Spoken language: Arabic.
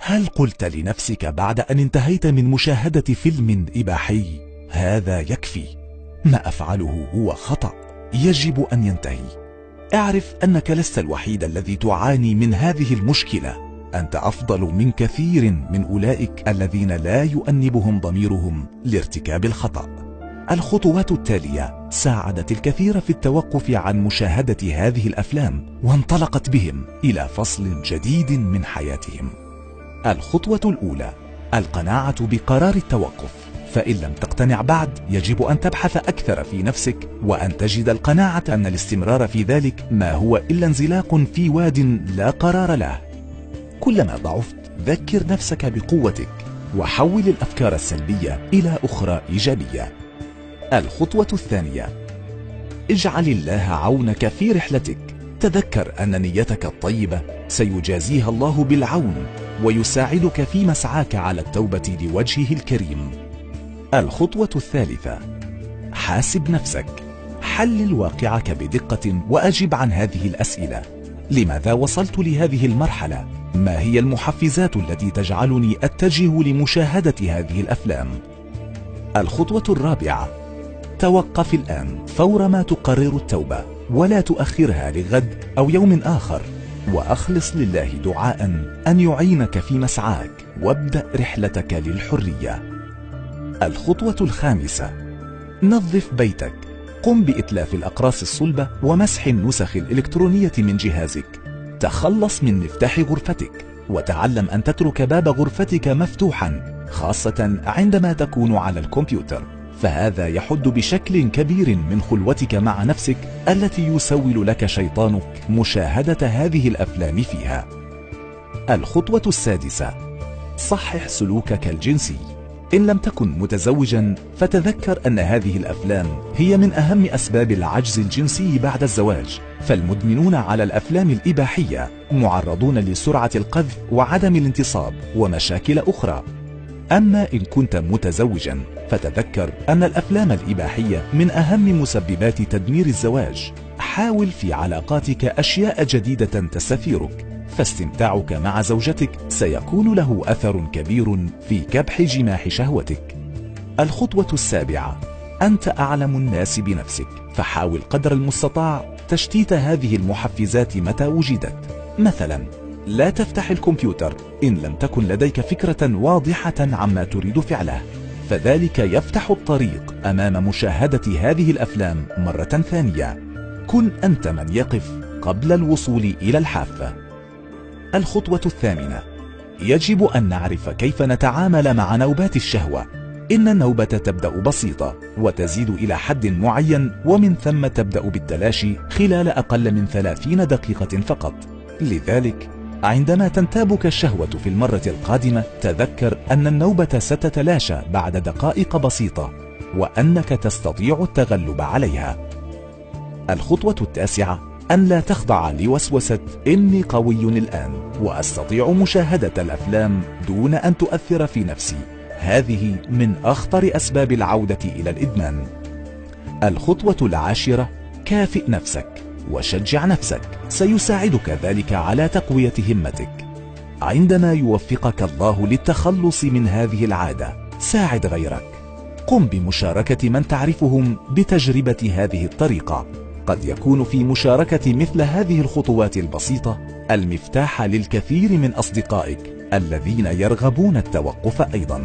هل قلت لنفسك بعد أن انتهيت من مشاهدة فيلم إباحي: هذا يكفي، ما أفعله هو خطأ، يجب أن ينتهي؟ اعرف أنك لست الوحيد الذي تعاني من هذه المشكلة، أنت أفضل من كثير من أولئك الذين لا يؤنبهم ضميرهم لارتكاب الخطأ. الخطوات التالية ساعدت الكثير في التوقف عن مشاهدة هذه الأفلام، وانطلقت بهم إلى فصل جديد من حياتهم. الخطوة الأولى: القناعة بقرار التوقف. فإن لم تقتنع بعد، يجب أن تبحث أكثر في نفسك، وأن تجد القناعة أن الاستمرار في ذلك ما هو إلا انزلاق في واد لا قرار له. كلما ضعفت، ذكر نفسك بقوتك، وحول الأفكار السلبية إلى أخرى إيجابية. الخطوة الثانية: اجعل الله عونك في رحلتك. تذكر أن نيتك الطيبة سيجازيها الله بالعون، ويساعدك في مسعاك على التوبة لوجهه الكريم. الخطوة الثالثة: حاسب نفسك. حلل واقعك بدقة وأجب عن هذه الأسئلة: لماذا وصلت لهذه المرحلة؟ ما هي المحفزات التي تجعلني أتجه لمشاهدة هذه الأفلام؟ الخطوة الرابعة: توقف الآن فور ما تقرر التوبة، ولا تؤخرها لغد أو يوم آخر، وأخلص لله دعاء أن يعينك في مسعاك، وابدأ رحلتك للحرية. الخطوة الخامسة: نظف بيتك. قم بإتلاف الأقراص الصلبة ومسح النسخ الإلكترونية من جهازك. تخلص من مفتاح غرفتك، وتعلم أن تترك باب غرفتك مفتوحا، خاصة عندما تكون على الكمبيوتر، فهذا يحد بشكل كبير من خلوتك مع نفسك التي يسول لك شيطانك مشاهدة هذه الأفلام فيها. الخطوة السادسة: صحح سلوكك الجنسي. إن لم تكن متزوجا، فتذكر أن هذه الأفلام هي من أهم أسباب العجز الجنسي بعد الزواج، فالمدمنون على الأفلام الإباحية معرضون لسرعة القذف وعدم الانتصاب ومشاكل أخرى. أما إن كنت متزوجا، فتذكر أن الأفلام الإباحية من أهم مسببات تدمير الزواج. حاول في علاقاتك أشياء جديدة تستثيرك، فاستمتاعك مع زوجتك سيكون له أثر كبير في كبح جماح شهوتك. الخطوة السابعة: أنت أعلم الناس بنفسك، فحاول قدر المستطاع تشتيت هذه المحفزات متى وجدت. مثلا، لا تفتح الكمبيوتر إن لم تكن لديك فكرة واضحة عما تريد فعله، فذلك يفتح الطريق أمام مشاهدة هذه الأفلام مرة ثانية. كن أنت من يقف قبل الوصول إلى الحافة. الخطوة الثامنة: يجب أن نعرف كيف نتعامل مع نوبات الشهوة. إن النوبة تبدأ بسيطة وتزيد إلى حد معين، ومن ثم تبدأ بالتلاشي خلال أقل من 30 دقيقة فقط. لذلك عندما تنتابك الشهوة في المرة القادمة، تذكر أن النوبة ستتلاشى بعد دقائق بسيطة، وأنك تستطيع التغلب عليها. الخطوة التاسعة: أن لا تخضع لوسوسة إني قوي الآن وأستطيع مشاهدة الأفلام دون أن تؤثر في نفسي. هذه من أخطر أسباب العودة إلى الإدمان. الخطوة العاشرة: كافئ نفسك وشجع نفسك، سيساعدك ذلك على تقوية همتك. عندما يوفقك الله للتخلص من هذه العادة، ساعد غيرك. قم بمشاركة من تعرفهم بتجربة هذه الطريقة. قد يكون في مشاركة مثل هذه الخطوات البسيطة المفتاح للكثير من أصدقائك الذين يرغبون التوقف أيضا.